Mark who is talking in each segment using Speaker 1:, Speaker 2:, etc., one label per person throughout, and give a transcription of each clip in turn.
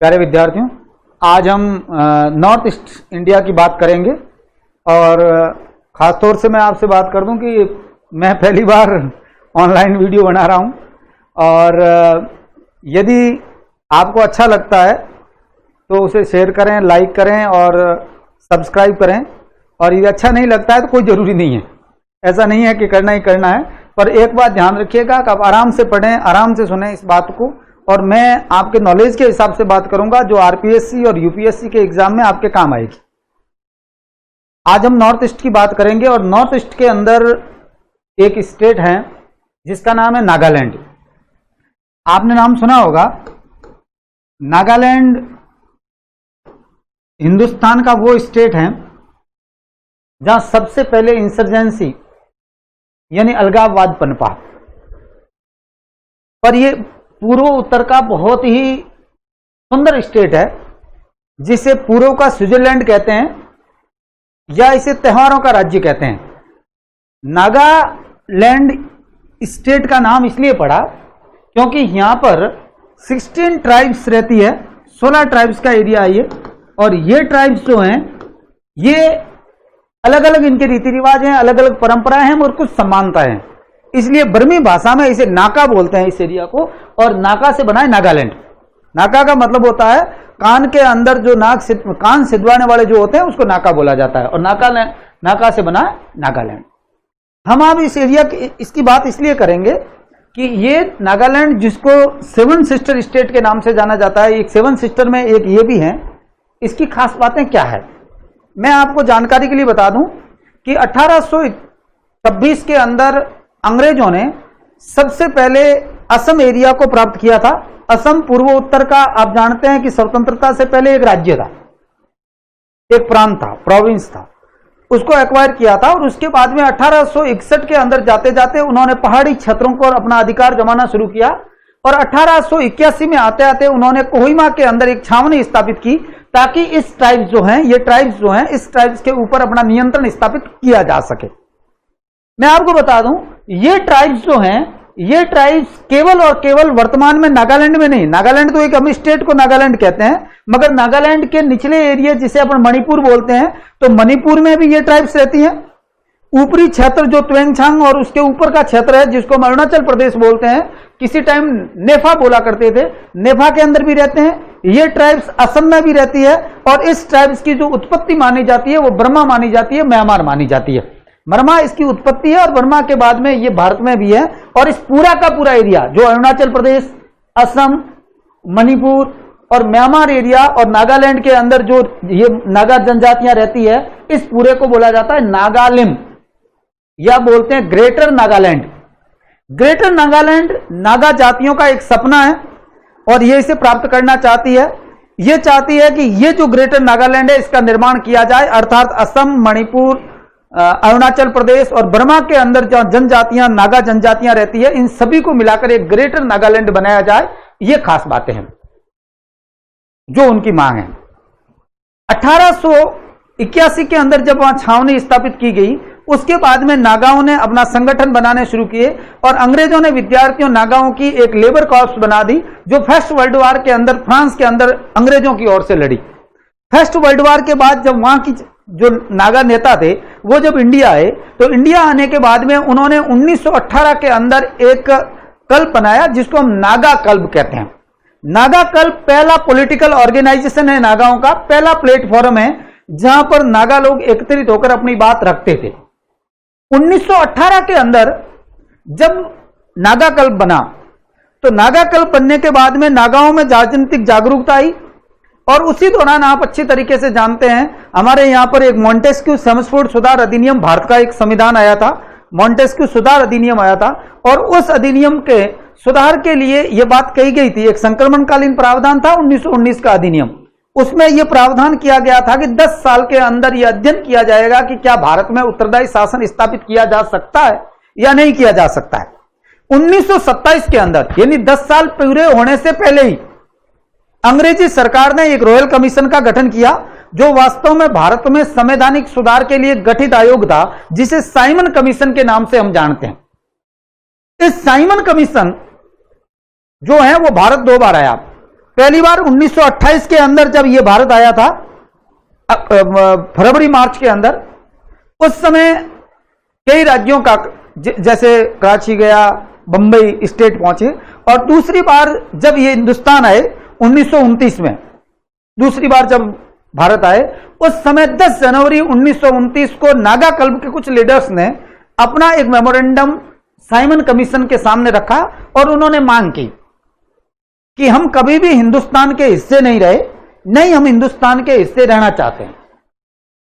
Speaker 1: प्यारे विद्यार्थियों, आज हम नॉर्थ ईस्ट इंडिया की बात करेंगे और ख़ास तौर से मैं आपसे बात कर दूं कि मैं पहली बार ऑनलाइन वीडियो बना रहा हूं और यदि आपको अच्छा लगता है तो उसे शेयर करें, लाइक करें और सब्सक्राइब करें। और यदि अच्छा नहीं लगता है तो कोई ज़रूरी नहीं है, ऐसा नहीं है कि करना ही करना है। पर एक बात ध्यान रखिएगा कि आप आराम से पढ़ें, आराम से सुनें इस बात को, और मैं आपके नॉलेज के हिसाब से बात करूंगा जो आरपीएससी और यूपीएससी के एग्जाम में आपके काम आएगी। आज हम नॉर्थ ईस्ट की बात करेंगे और नॉर्थ ईस्ट के अंदर एक स्टेट है जिसका नाम है नागालैंड। आपने नाम सुना होगा। नागालैंड हिंदुस्तान का वो स्टेट है जहां सबसे पहले इंसर्जेंसी यानी अलगाववाद पनपा। पर ये पूर्व उत्तर का बहुत ही सुंदर स्टेट है जिसे पूर्व का स्विट्जरलैंड कहते हैं या इसे त्योहारों का राज्य कहते हैं। नागालैंड स्टेट का नाम इसलिए पड़ा क्योंकि यहां पर 16 ट्राइब्स रहती है, 16 ट्राइब्स का एरिया है ये, और ये ट्राइब्स जो हैं ये अलग अलग इनके रीति रिवाज हैं, अलग अलग परंपराएं हैं और कुछ समानताएं हैं। इसलिए बर्मी भाषा में इसे नाका बोलते हैं इस एरिया को, और नाका से बना है नागालैंड। नाका का मतलब होता है कान के अंदर जो कान सिदवाने वाले जो होते हैं उसको नाका बोला जाता है, और नाका से बना है नागालैंड। हम अब इस एरिया की इसकी बात इसलिए करेंगे कि ये नागालैंड जिसको 7 सिस्टर स्टेट के नाम से जाना जाता है, एक 7 सिस्टर में एक ये भी है। इसकी खास बातें क्या है मैं आपको जानकारी के लिए बता दूं कि 1826 के अंदर अंग्रेजों ने सबसे पहले असम एरिया को प्राप्त किया था। असम पूर्व उत्तर का आप जानते हैं कि स्वतंत्रता से पहले एक राज्य था, एक प्रांत था, प्रोविंस था, उसको एक्वायर किया था। और उसके बाद में 1861 के अंदर जाते जाते उन्होंने पहाड़ी क्षेत्रों को अपना अधिकार जमाना शुरू किया, और 1881 में आते आते उन्होंने कोहिमा के अंदर एक छावनी स्थापित की ताकि इस ट्राइब्स जो हैं, ये ट्राइब्स जो हैं, इस ट्राइब्स के ऊपर अपना नियंत्रण स्थापित किया जा सके। मैं आपको बता दूं ये ट्राइब्स जो हैं, ये ट्राइब्स केवल और केवल वर्तमान में नागालैंड में नहीं, नागालैंड तो एक हम स्टेट को नागालैंड कहते हैं, मगर नागालैंड के निचले एरिया जिसे अपन मणिपुर बोलते हैं, तो मणिपुर में भी ये ट्राइब्स रहती हैं। ऊपरी क्षेत्र जो त्वेंगछांग और उसके ऊपर का क्षेत्र है जिसको हम अरुणाचल प्रदेश बोलते हैं, किसी टाइम नेफा बोला करते थे, नेफा के अंदर भी रहते हैं। ये ट्राइब्स असम में भी रहती है, और इस ट्राइब्स की जो उत्पत्ति मानी जाती है वो बर्मा मानी जाती है, म्यांमार मानी जाती है। बर्मा इसकी उत्पत्ति है और बर्मा के बाद में ये भारत में भी है। और इस पूरा का पूरा एरिया जो अरुणाचल प्रदेश, असम, मणिपुर और म्यांमार एरिया और नागालैंड के अंदर जो ये नागा जनजातियां रहती है, इस पूरे को बोला जाता है नागालिम, या बोलते हैं ग्रेटर नागालैंड। ग्रेटर नागालैंड नागा जातियों का एक सपना है और ये इसे प्राप्त करना चाहती है। ये चाहती है कि ये जो ग्रेटर नागालैंड है इसका निर्माण किया जाए, अर्थात असम, मणिपुर, अरुणाचल प्रदेश और बर्मा के अंदर जहां जनजातियां, नागा जनजातियां रहती है, इन सभी को मिलाकर एक ग्रेटर नागालैंड बनाया जाए। ये खास बातें हैं जो उनकी मांग है। 1881 के अंदर जब वहां छावनी स्थापित की गई, उसके बाद में नागाओं ने अपना संगठन बनाने शुरू किए और अंग्रेजों ने विद्यार्थियों नागाओं की एक लेबर कॉर्प्स बना दी जो फर्स्ट वर्ल्ड वॉर के अंदर फ्रांस के अंदर अंग्रेजों की ओर से लड़ी। फर्स्ट वर्ल्ड वॉर के बाद जब वहां की जो नागा नेता थे वो जब इंडिया आए, तो इंडिया आने के बाद में उन्होंने 1918 के अंदर एक क्लब बनाया जिसको हम नागा क्लब कहते हैं। नागा क्लब पहला पॉलिटिकल ऑर्गेनाइजेशन है, नागाओं का पहला प्लेटफॉर्म है जहां पर नागा लोग एकत्रित होकर अपनी बात रखते थे। 1918 के अंदर जब नागा क्लब बना, तो नागा क्लब बनने के बाद में नागाओं में राजनीतिक जागरूकता आई, और उसी दौरान आप अच्छी तरीके से जानते हैं हमारे यहां पर एक मॉन्टेस्क्यू सेम्सफोर्ड सुधार अधिनियम, भारत का एक संविधान आया था, मॉन्टेस्क्यू सुधार अधिनियम आया था, और उस अधिनियम के सुधार के लिए यह बात कही गई थी, एक संक्रमणकालीन प्रावधान था 1919 का अधिनियम। उसमें यह प्रावधान किया गया था कि 10 साल के अंदर यह अध्ययन किया जाएगा कि क्या भारत में उत्तरदायी शासन स्थापित किया जा सकता है या नहीं किया जा सकता है। 1927 के अंदर यानी 10 साल पूरे होने से पहले ही अंग्रेजी सरकार ने एक रॉयल कमीशन का गठन किया जो वास्तव में भारत में संवैधानिक सुधार के लिए गठित आयोग था, जिसे साइमन कमीशन के नाम से हम जानते हैं। इस साइमन कमीशन जो है वो भारत 2 बार आया। पहली बार 1928 के अंदर जब ये भारत आया था, फरवरी मार्च के अंदर, उस समय कई राज्यों का, जैसे कराची गया, बंबई स्टेट पहुंचे। और दूसरी बार जब ये हिंदुस्तान आए 1929 में, दूसरी बार जब भारत आए, उस समय 10 जनवरी 1929 को नागा क्लब के कुछ लीडर्स ने अपना एक मेमोरेंडम साइमन कमीशन के सामने रखा और उन्होंने मांग की कि हम कभी भी हिंदुस्तान के हिस्से नहीं रहे, नहीं हम हिंदुस्तान के हिस्से रहना चाहते हैं।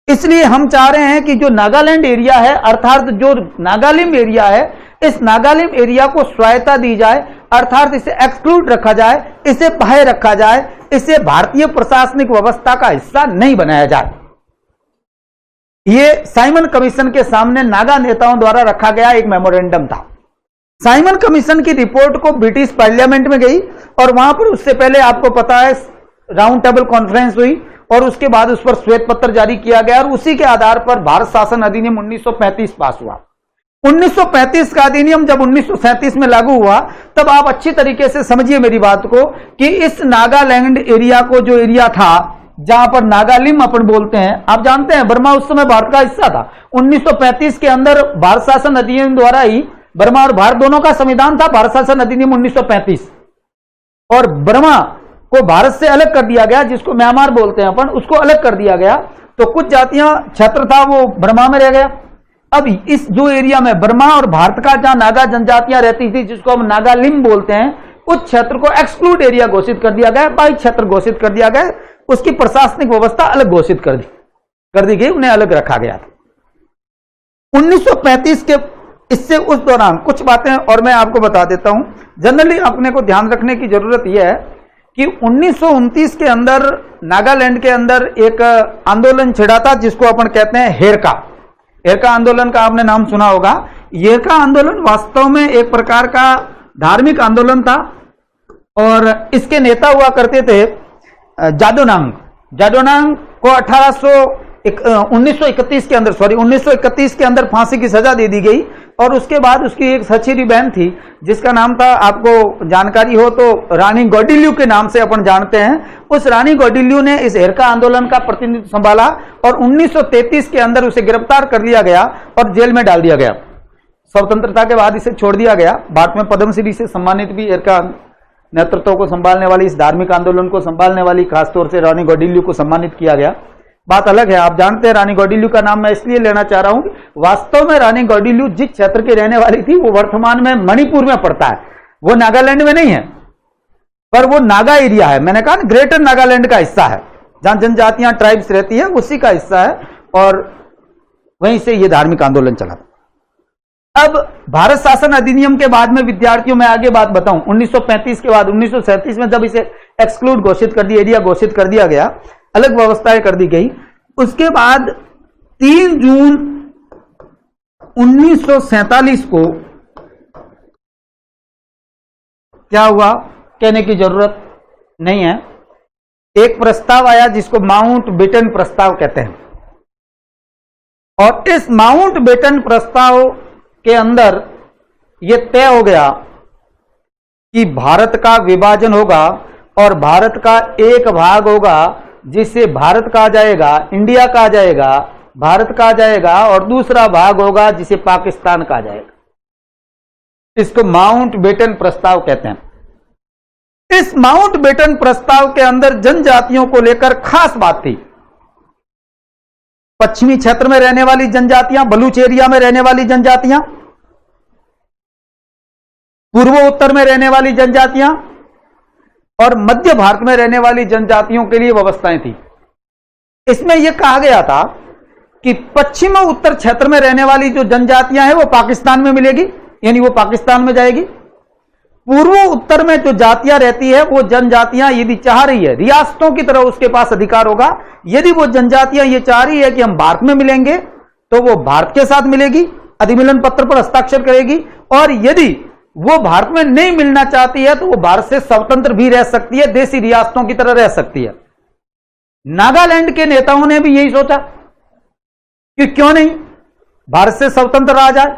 Speaker 1: इसलिए हम चाह रहे हैं कि जो नागालैंड एरिया है, अर्थात जो नागालिम एरिया है, इस नागालिम एरिया को स्वायत्ता दी जाए, अर्थात इसे एक्सक्लूड रखा जाए, इसे बाहर रखा जाए, इसे भारतीय प्रशासनिक व्यवस्था का हिस्सा नहीं बनाया जाए। यह साइमन कमीशन के सामने नागा नेताओं द्वारा रखा गया एक मेमोरेंडम था। साइमन कमीशन की रिपोर्ट को ब्रिटिश पार्लियामेंट में गई और वहां पर उससे पहले आपको पता है राउंड टेबल कॉन्फ्रेंस हुई और उसके बाद उस पर श्वेत पत्र जारी किया गया और उसी के आधार पर भारत शासन अधिनियम 1935 पास हुआ। 1935 का अधिनियम जब 1937 में लागू हुआ, तब आप अच्छी तरीके से समझिए मेरी बात को कि इस नागालैंड एरिया को, जो एरिया था जहां पर नागालिम अपन बोलते हैं, आप जानते हैं बर्मा उस समय भारत का हिस्सा था। 1935 के अंदर भारत शासन अधिनियम द्वारा ही बर्मा और भारत दोनों का संविधान था, भारत शासन अधिनियम 1935, और बर्मा को भारत से अलग कर दिया गया, जिसको म्यांमार बोलते हैं अपन, उसको अलग कर दिया गया। तो कुछ जातियां, क्षेत्र था वो बर्मा में रह गया। अब इस जो एरिया में बर्मा और भारत का जहां नागा जनजातियां रहती थी, जिसको हम नागालिम बोलते हैं, उस क्षेत्र को एक्सक्लूड एरिया घोषित कर दिया गया, बाह्य क्षेत्र घोषित कर दिया गया, उसकी प्रशासनिक व्यवस्था अलग घोषित कर दी गई, उन्हें अलग रखा गया था 1935 के। इससे उस दौरान कुछ बातें और मैं आपको बता देता हूं। जनरली अपने को ध्यान रखने की जरूरत यह है कि 1929 के अंदर नागालैंड के अंदर एक आंदोलन छिड़ा था, जिसको अपन कहते हैं हेरका आंदोलन का आपने नाम सुना होगा। हेरका आंदोलन वास्तव में एक प्रकार का धार्मिक आंदोलन था और इसके नेता हुआ करते थे जादोनांग को 1931 के अंदर फांसी की सजा दे दी गई और उसके बाद उसकी एक सचेरी बहन थी जिसका नाम था, आपको जानकारी हो तो रानी गौडिल्यू के नाम से अपन जानते हैं। उस रानी गौडिल्यू ने इस हेरका आंदोलन का प्रतिनिधित्व संभाला और 1933 के अंदर उसे गिरफ्तार कर लिया गया और जेल में डाल दिया गया। स्वतंत्रता के बाद इसे छोड़ दिया गया। भारत में पद्मश्री से सम्मानित भी हेरका नेतृत्व को संभालने वाली, इस धार्मिक आंदोलन को संभालने वाली खासतौर से रानी गौडिल्यू को सम्मानित किया गया। बात अलग है, आप जानते हैं रानी गौडिल्यू का नाम मैं इसलिए लेना चाह रहा हूं, वास्तव में रानी गौडिल्यू जिस क्षेत्र की रहने वाली थी वो वर्तमान में मणिपुर में पड़ता है, वो नागालैंड में नहीं है, पर वो नागा एरिया है। मैंने कहा ग्रेटर नागालैंड का हिस्सा है, जहां जनजातियां ट्राइब्स रहती है, उसी का हिस्सा है और वहीं से ये धार्मिक आंदोलन चला। अब भारत शासन अधिनियम के बाद में विद्यार्थियों में आगे बात बताऊं, 1935 के बाद 1937 में जब इसे एक्सक्लूड घोषित कर दिया, एरिया घोषित कर दिया गया, अलग व्यवस्थाएं कर दी गई। उसके बाद 3 जून 1947 को क्या हुआ कहने की जरूरत नहीं है, एक प्रस्ताव आया जिसको माउंट बेटन प्रस्ताव कहते हैं। और इस माउंट बेटन प्रस्ताव के अंदर यह तय हो गया कि भारत का विभाजन होगा और भारत का एक भाग होगा जिसे भारत कहा जाएगा, इंडिया कहा जाएगा, भारत कहा जाएगा, और दूसरा भाग होगा जिसे पाकिस्तान कहा जाएगा। इसको माउंट बेटन प्रस्ताव कहते हैं। इस माउंट बेटन प्रस्ताव के अंदर जनजातियों को लेकर खास बात थी। पश्चिमी क्षेत्र में रहने वाली जनजातियां, बलूच एरिया में रहने वाली जनजातियां, पूर्व उत्तर में रहने वाली जनजातियां और मध्य भारत में रहने वाली जनजातियों के लिए व्यवस्थाएं थी। इसमें यह कहा गया था कि पश्चिम उत्तर क्षेत्र में रहने वाली जो जनजातियां हैं वो पाकिस्तान में मिलेगी, यानी वो पाकिस्तान में जाएगी। पूर्व उत्तर में जो जातियां रहती है वो जनजातियां यदि चाह रही है रियासतों की तरह उसके पास अधिकार होगा। यदि वो जनजातियां ये चाह रही है कि हम भारत में मिलेंगे तो वो भारत के साथ मिलेगी, अधिमिलन पत्र पर हस्ताक्षर करेगी, और यदि वो भारत में नहीं मिलना चाहती है तो वो भारत से स्वतंत्र भी रह सकती है, देसी रियासतों की तरह रह सकती है। नागालैंड के नेताओं ने भी यही सोचा कि क्यों नहीं भारत से स्वतंत्र रहा जाए,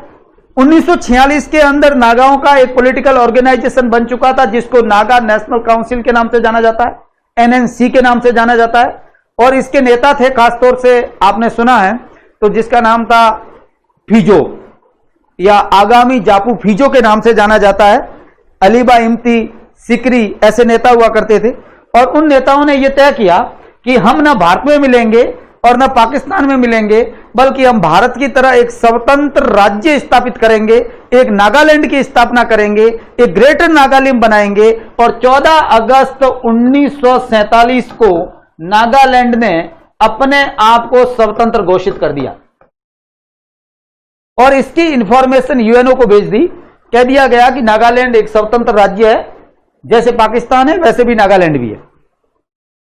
Speaker 1: 1946 के अंदर नागाओं का एक पॉलिटिकल ऑर्गेनाइजेशन बन चुका था जिसको नागा नेशनल काउंसिल के नाम से जाना जाता है, एनएनसी के नाम से जाना जाता है। और इसके नेता थे, खासतौर से आपने सुना है तो, जिसका नाम था फीजो या आगामी जापू फीजो के नाम से जाना जाता है। अलीबा इम्ती, सिकरी ऐसे नेता हुआ करते थे। और उन नेताओं ने यह तय किया कि हम ना भारत में मिलेंगे और ना पाकिस्तान में मिलेंगे, बल्कि हम भारत की तरह एक स्वतंत्र राज्य स्थापित करेंगे, एक नागालैंड की स्थापना करेंगे, एक ग्रेटर नागालैंड बनाएंगे। और 14 अगस्त 1947 को नागालैंड ने अपने आप को स्वतंत्र घोषित कर दिया और इसकी इंफॉर्मेशन यूएनओ को भेज दी। कह दिया गया कि नागालैंड एक स्वतंत्र राज्य है, जैसे पाकिस्तान है वैसे भी नागालैंड भी है।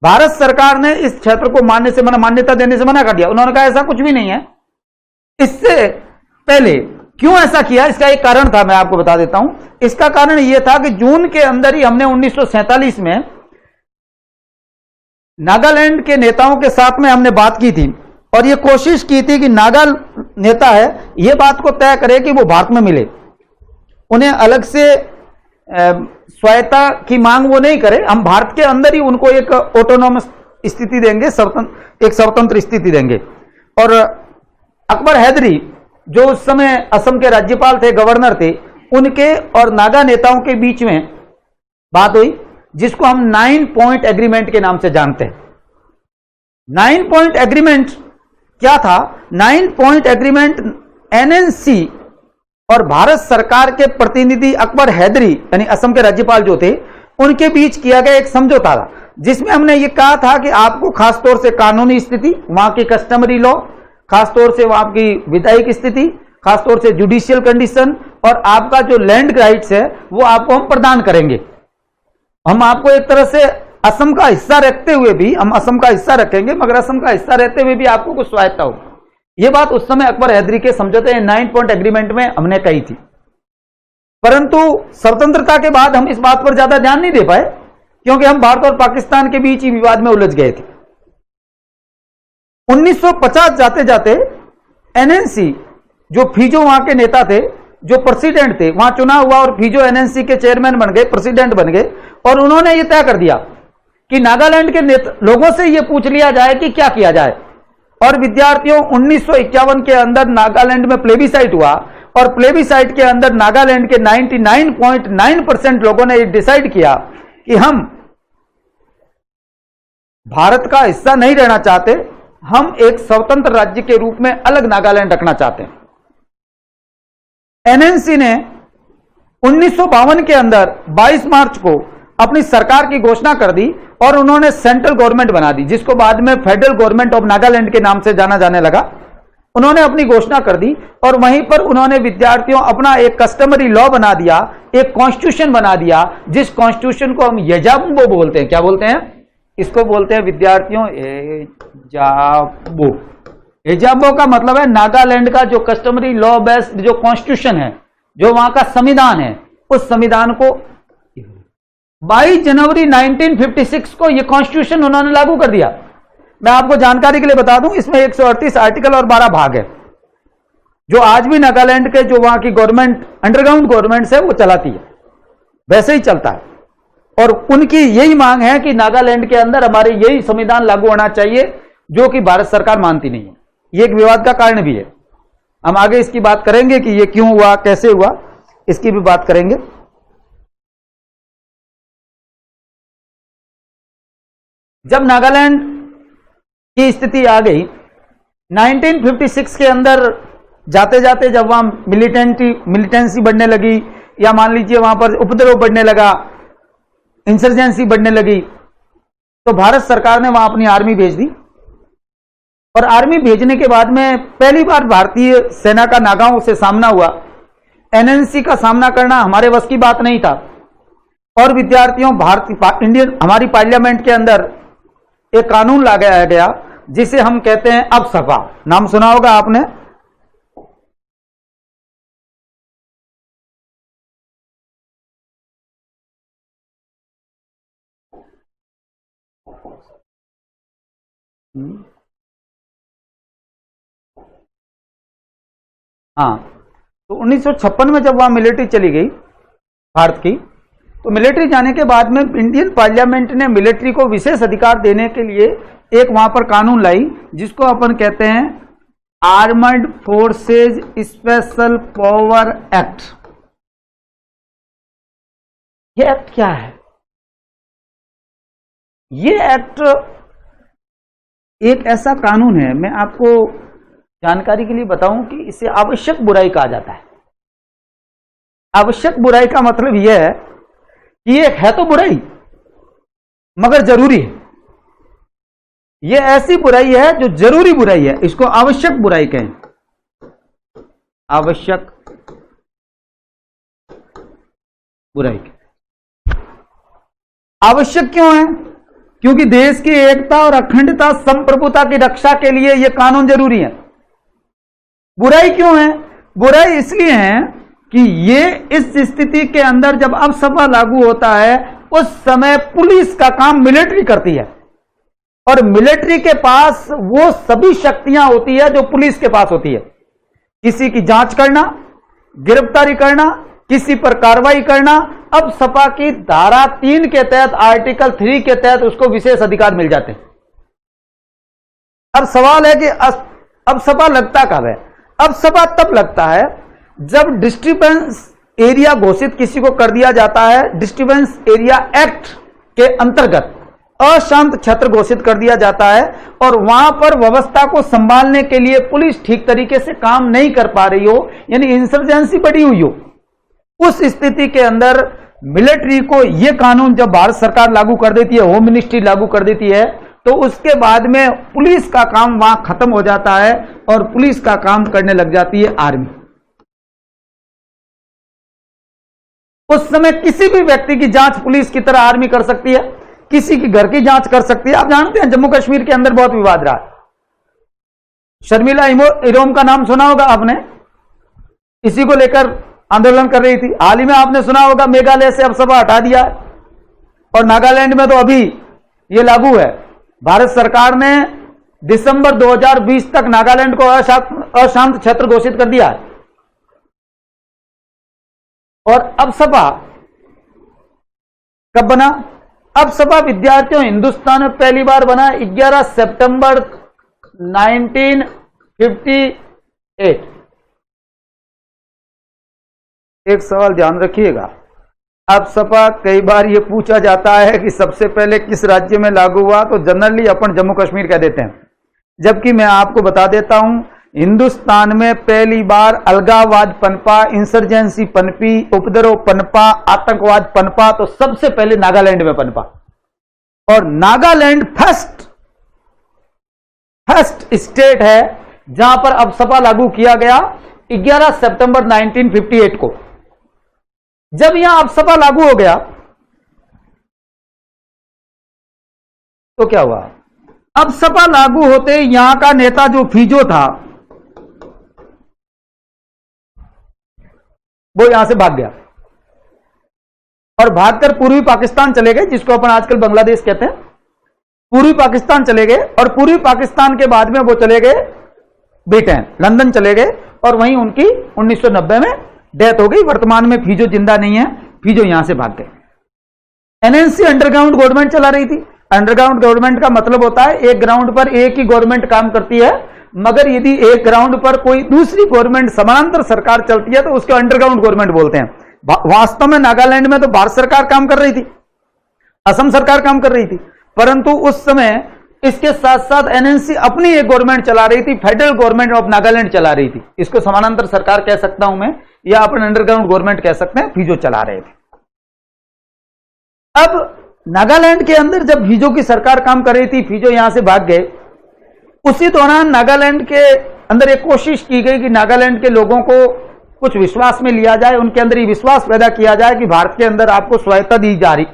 Speaker 1: भारत सरकार ने इस क्षेत्र को मान्यता देने से मना कर दिया। उन्होंने कहा ऐसा कुछ भी नहीं है। इससे पहले क्यों ऐसा किया, इसका एक कारण था, मैं आपको बता देता हूं। इसका कारण यह था कि जून के अंदर ही हमने 1947 में नागालैंड के नेताओं के साथ में हमने बात की थी और यह कोशिश की थी कि नागा नेता है यह बात को तय करे कि वो भारत में मिले, उन्हें अलग से स्वायत्ता की मांग वो नहीं करे, हम भारत के अंदर ही उनको एक ऑटोनॉमस स्थिति देंगे, एक स्वतंत्र स्थिति देंगे। और अकबर हैदरी जो उस समय असम के राज्यपाल थे, गवर्नर थे, उनके और नागा नेताओं के बीच में बात हुई, जिसको हम 9 पॉइंट एग्रीमेंट के नाम से जानते हैं। 9 पॉइंट एग्रीमेंट क्या था? 9 पॉइंट एग्रीमेंट एनएनसी और भारत सरकार के प्रतिनिधि अकबर हैदरी यानी असम के राज्यपाल जो थे, उनके बीच किया गया एक समझौता था, जिसमें हमने ये कहा था कि आपको खासतौर से कानूनी स्थिति, वहां की कस्टमरी लॉ, खासतौर से वहां की विधायिक स्थिति, खासतौर से जुडिशियल कंडीशन और आपका जो लैंड राइट्स है वो आपको हम प्रदान करेंगे। हम आपको एक तरह से असम का हिस्सा रखते हुए भी, हम असम का हिस्सा रखेंगे मगर असम का हिस्सा रहते हुए भी आपको कुछ स्वायत्ता होगी। यह बात उस समय अकबर हैदरी के समझौते 9 पॉइंट एग्रीमेंट में हमने कही थी। परंतु स्वतंत्रता के बाद हम इस बात पर ज्यादा ध्यान नहीं दे पाए, क्योंकि हम भारत और पाकिस्तान के बीच ही विवाद में उलझ गए थे। 1950 जाते जाते एनएनसी, जो फीजो वहां के नेता थे, जो प्रेसिडेंट थे, वहां चुनाव हुआ और फीजो एनएनसी के चेयरमैन बन गए, प्रेसिडेंट बन गए। और उन्होंने यह तय कर दिया कि नागालैंड के लोगों से यह पूछ लिया जाए कि क्या किया जाए। और विद्यार्थियों, 1951 के अंदर नागालैंड में प्लेबिसाइट हुआ और प्लेबिसाइट के अंदर नागालैंड के 99.9% लोगों ने डिसाइड किया कि हम भारत का हिस्सा नहीं रहना चाहते, हम एक स्वतंत्र राज्य के रूप में अलग नागालैंड रखना चाहते हैं। एनएनसी ने 1952 के अंदर 22 मार्च को अपनी सरकार की घोषणा कर दी और उन्होंने सेंट्रल गवर्नमेंट बना दी, जिसको बाद में फेडरल गवर्नमेंट ऑफ नागालैंड के नाम से जाना जाने लगा। उन्होंने अपनी घोषणा कर दी और वहीं पर उन्होंने विद्यार्थियों अपना एक कस्टमरी लॉ बना दिया, एक कॉन्स्टिट्यूशन बना दिया, जिस कॉन्स्टिट्यूशन को हम येजाबो बोलते हैं। क्या बोलते हैं इसको? बोलते हैं विद्यार्थियों येजाबो। येजाबो का मतलब है नागालैंड का जो कस्टमरी लॉ बेस्ड जो कॉन्स्टिट्यूशन है, जो वहां का संविधान है, उस संविधान को 22 जनवरी 1956 को यह कॉन्स्टिट्यूशन उन्होंने लागू कर दिया। मैं आपको जानकारी के लिए बता दूं, इसमें 138 आर्टिकल और 12 भाग है, जो आज भी नागालैंड के जो वहां की गवर्नमेंट, अंडरग्राउंड गवर्नमेंट है, वो चलाती है, वैसे ही चलता है। और उनकी यही मांग है कि नागालैंड के अंदर हमारे यही संविधान लागू होना चाहिए, जो कि भारत सरकार मानती नहीं है। यह एक विवाद का कारण भी है। हम आगे इसकी बात करेंगे कि यह क्यों हुआ, कैसे हुआ, इसकी भी बात करेंगे। जब नागालैंड की स्थिति आ गई 1956 के अंदर, जाते जाते जब वहां मिलिटेंसी बढ़ने लगी, या मान लीजिए वहां पर उपद्रव बढ़ने लगा, इंसर्जेंसी बढ़ने लगी, तो भारत सरकार ने वहां अपनी आर्मी भेज दी। और आर्मी भेजने के बाद में पहली बार भारतीय सेना का नागाओं से सामना हुआ। एनएनसी का सामना करना हमारे बस की बात नहीं था। और विद्यार्थियों, हमारी पार्लियामेंट के अंदर एक कानून लगाया गया, जिसे हम कहते हैं अब सपा। नाम सुना होगा आपने। हाँ, तो 1956 में जब वहां मिलिट्री चली गई भारत की, तो मिलिट्री जाने के बाद में इंडियन पार्लियामेंट ने मिलिट्री को विशेष अधिकार देने के लिए एक वहां पर कानून लाई, जिसको अपन कहते हैं armoured forces special power act. ये एक्ट क्या है? ये एक्ट एक ऐसा कानून है, मैं आपको जानकारी के लिए बताऊं कि इसे आवश्यक बुराई कहा जाता है। आवश्यक बुराई का मतलब यह है कि ये है तो बुराई मगर जरूरी है। यह ऐसी बुराई है जो जरूरी बुराई है, इसको आवश्यक बुराई कहें। आवश्यक बुराई। आवश्यक क्यों है? क्योंकि देश की एकता और अखंडता संप्रभुता की रक्षा के लिए यह कानून जरूरी है। बुराई क्यों है? बुराई इसलिए है कि ये इस स्थिति के अंदर जब अफसपा लागू होता है, उस समय पुलिस का काम मिलिट्री करती है, और मिलिट्री के पास वो सभी शक्तियां होती है जो पुलिस के पास होती है। किसी की जांच करना, गिरफ्तारी करना, किसी पर कार्रवाई करना। अब सपा की धारा 3 के तहत, आर्टिकल 3 के तहत उसको विशेष अधिकार मिल जाते हैं। अब सवाल है कि अब सपा लगता कब है? अब सपा तब लगता है जब डिस्टर्बेंस एरिया घोषित किसी को कर दिया जाता है। डिस्टर्बेंस एरिया एक्ट के अंतर्गत अशांत क्षेत्र घोषित कर दिया जाता है, और वहां पर व्यवस्था को संभालने के लिए पुलिस ठीक तरीके से काम नहीं कर पा रही हो, यानी इंसर्जेंसी बढ़ी हुई हो। उस स्थिति के अंदर मिलिट्री को यह कानून जब भारत सरकार लागू कर देती है, होम मिनिस्ट्री लागू कर देती है, तो उसके बाद में पुलिस का काम वहां खत्म हो जाता है और पुलिस का काम करने लग जाती है आर्मी। उस समय किसी भी व्यक्ति की जांच पुलिस की तरह आर्मी कर सकती है, किसी की घर की जांच कर सकती है। आप जानते हैं जम्मू कश्मीर के अंदर बहुत विवाद रहा। शर्मिला इरोम का नाम सुना होगा आपने, इसी को लेकर आंदोलन कर रही थी। हाल ही में आपने सुना होगा मेघालय से अफसपा हटा दिया है, और नागालैंड में तो अभी यह लागू है। भारत सरकार ने दिसंबर 2020 तक नागालैंड को अशांत क्षेत्र घोषित कर दिया है। और अफसपा कब बना? अफसपा विद्यार्थियों हिंदुस्तान में पहली बार बना 11 सितंबर 1958। एक सवाल ध्यान रखिएगा, अफसपा कई बार यह पूछा जाता है कि सबसे पहले किस राज्य में लागू हुआ, तो जनरली अपन जम्मू कश्मीर कह देते हैं, जबकि मैं आपको बता देता हूं हिंदुस्तान में पहली बार अलगाववाद पनपा, इंसर्जेंसी पनपी, उपद्रव पनपा, आतंकवाद पनपा, तो सबसे पहले नागालैंड में पनपा। और नागालैंड फर्स्ट स्टेट है जहां पर अफसपा लागू किया गया 11 सितंबर 1958 को। जब यहां अफसपा लागू हो गया तो क्या हुआ? अफसपा लागू होते यहां का नेता जो फीजो था वो यहां से भाग गया, और भागकर पूर्वी पाकिस्तान चले गए, जिसको अपन आजकल बांग्लादेश कहते हैं। पूर्वी पाकिस्तान चले गए, और पूर्वी पाकिस्तान के बाद में वो चले गए ब्रिटेन, लंदन चले गए, और वहीं उनकी 1990 में डेथ हो गई। वर्तमान में फीजो जिंदा नहीं है, फीजो यहां से भाग गए। एनएनसी अंडरग्राउंड गवर्नमेंट चला रही थी। अंडरग्राउंड गवर्नमेंट का मतलब होता है एक ग्राउंड पर एक ही गवर्नमेंट काम करती है, मगर यदि एक ग्राउंड पर कोई दूसरी गवर्नमेंट समानांतर सरकार चलती है तो उसको अंडरग्राउंड गवर्नमेंट बोलते हैं। वास्तव में नागालैंड में तो भारत सरकार काम कर रही थी, असम सरकार काम कर रही थी, परंतु उस समय इसके साथ साथ एनएनसी अपनी एक गवर्नमेंट चला रही थी, फेडरल गवर्नमेंट ऑफ नागालैंड चला रही थी। इसको समानांतर सरकार कह सकता हूं मैं, या अपन अंडरग्राउंड गवर्नमेंट कह सकते हैं। फीजो चला रहे थे। अब नागालैंड के अंदर जब फीजो की सरकार काम कर रही थी, फीजो यहां से भाग गए। उसी दौरान नागालैंड के अंदर एक कोशिश की गई कि नागालैंड के लोगों को कुछ विश्वास में लिया जाए, उनके अंदर ये विश्वास पैदा किया जाए कि भारत के अंदर आपको स्वायत्तता दी जा रही।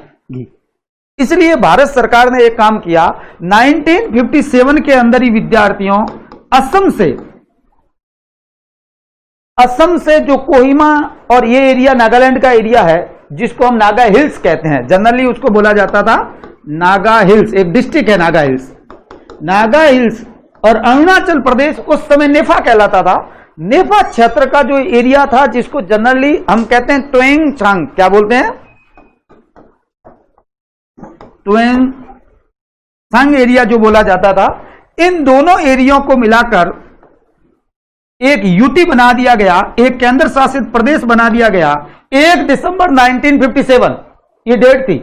Speaker 1: इसलिए भारत सरकार ने एक काम किया, 1957 के अंदर ही विद्यार्थियों असम से जो कोहिमा और ये एरिया नागालैंड का एरिया है, जिसको हम नागा हिल्स कहते हैं, जनरली उसको बोला जाता था नागा हिल्स, एक डिस्ट्रिक्ट है नागा हिल्स। नागा हिल्स और अरुणाचल प्रदेश उस समय नेफा कहलाता था, नेपा क्षेत्र का जो एरिया था, जिसको जनरली हम कहते हैं ट्वेंग चांग, क्या बोलते हैं, ट्वेंग चांग एरिया जो बोला जाता था, इन दोनों एरिया को मिलाकर एक यूटी बना दिया गया, एक केंद्र शासित प्रदेश बना दिया गया 1 दिसंबर 1957, ये डेट थी।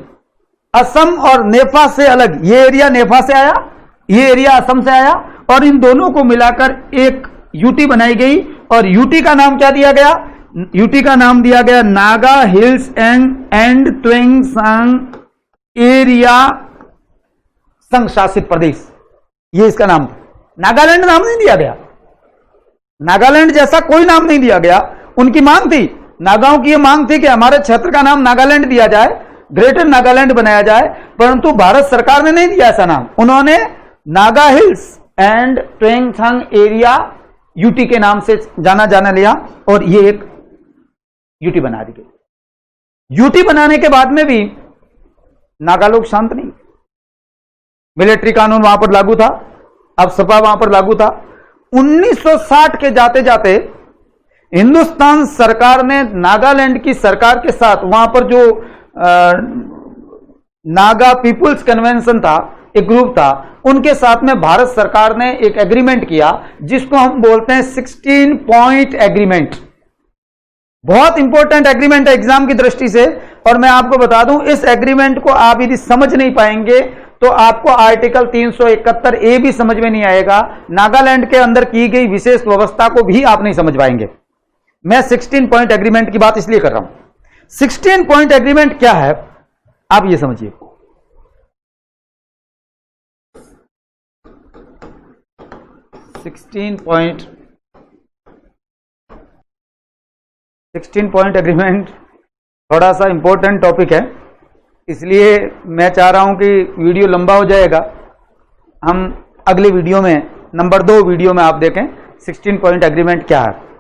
Speaker 1: असम और नेपा से अलग, ये एरिया नेपा से आया, ये एरिया असम से आया, और इन दोनों को मिलाकर एक यूटी बनाई गई, और यूटी का नाम क्या दिया गया, यूटी का नाम दिया गया नागा हिल्स एंड ट्वेंग सांग एरिया संघ शासित प्रदेश, ये इसका नाम था। नागालैंड नाम नहीं दिया गया, नागालैंड जैसा कोई नाम नहीं दिया गया। उनकी मांग थी, नागाओं की यह मांग थी कि हमारे क्षेत्र का नाम नागालैंड दिया जाए, ग्रेटर नागालैंड बनाया जाए, परंतु भारत सरकार ने नहीं दिया ऐसा नाम। उन्होंने Naga hills and Tuensang area UT के नाम से जाना लिया, और ये एक यूटी बना दी गई। यूटी बनाने के बाद में भी नागा लोग शांत नहीं, मिलिट्री कानून वहां पर लागू था, अब सपा वहां पर लागू था। 1960 के जाते जाते हिंदुस्तान सरकार ने नागालैंड की सरकार के साथ, वहां पर जो नागा पीपुल्स कन्वेंशन था, एक ग्रुप था, उनके साथ में भारत सरकार ने एक एग्रीमेंट किया, जिसको हम बोलते हैं 16 पॉइंट एग्रीमेंट। बहुत इंपॉर्टेंट एग्रीमेंट है एग्जाम की दृष्टि से, और मैं आपको बता दूं, इस एग्रीमेंट को आप यदि समझ नहीं पाएंगे तो आपको आर्टिकल 371 ए भी समझ में नहीं आएगा, नागालैंड के अंदर की गई विशेष व्यवस्था को भी आप नहीं समझ पाएंगे। मैं 16 पॉइंट एग्रीमेंट की बात इसलिए कर रहा हूं। 16 पॉइंट एग्रीमेंट क्या है, आप ये समझिए। सिक्सटीन पॉइंट एग्रीमेंट थोड़ा सा इंपॉर्टेंट टॉपिक है, इसलिए मैं चाह रहा हूं कि वीडियो लंबा हो जाएगा। हम अगले वीडियो में, नंबर 2 वीडियो में आप देखें 16 पॉइंट एग्रीमेंट क्या है।